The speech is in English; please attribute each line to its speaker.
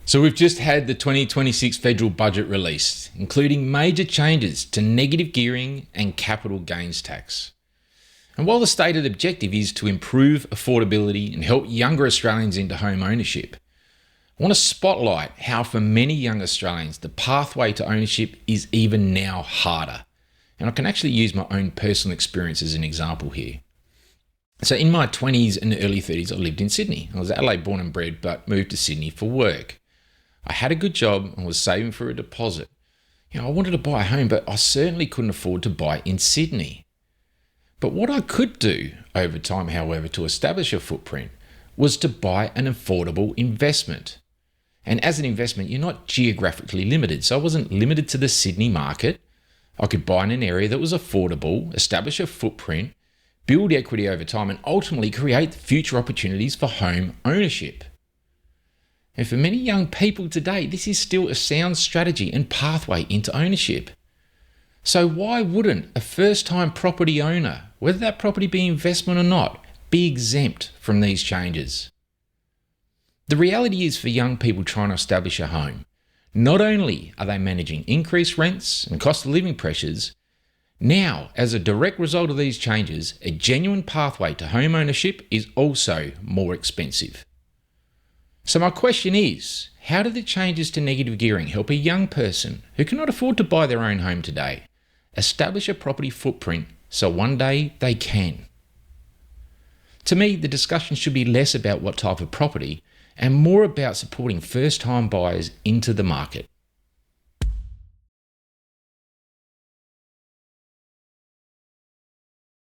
Speaker 1: So we've just had the 2026 federal budget released, including major changes to negative gearing and capital gains tax. And while the stated objective is to improve affordability and help younger Australians into home ownership, I want to spotlight how for many young Australians, the pathway to ownership is even now harder. And I can actually use my own personal experience as an example here. So in my 20s and early 30s, I lived in Sydney. I was Adelaide born and bred, but moved to Sydney for work. I had a good job and was saving for a deposit. I wanted to buy a home, but I certainly couldn't afford to buy in Sydney. But what I could do over time, however, to establish a footprint was to buy an affordable investment. And as an investment, you're not geographically limited. So I wasn't limited to the Sydney market. I could buy in an area that was affordable, establish a footprint, build equity over time, and ultimately create future opportunities for home ownership. And for many young people today, this is still a sound strategy and pathway into ownership. So why wouldn't a first-time property owner, whether that property be investment or not, be exempt from these changes? The reality is for young people trying to establish a home, not only are they managing increased rents and cost of living pressures, now, as a direct result of these changes, a genuine pathway to home ownership is also more expensive. So my question is, how do the changes to negative gearing help a young person who cannot afford to buy their own home today establish a property footprint so one day they can? To me, the discussion should be less about what type of property and more about supporting first-time buyers into the market.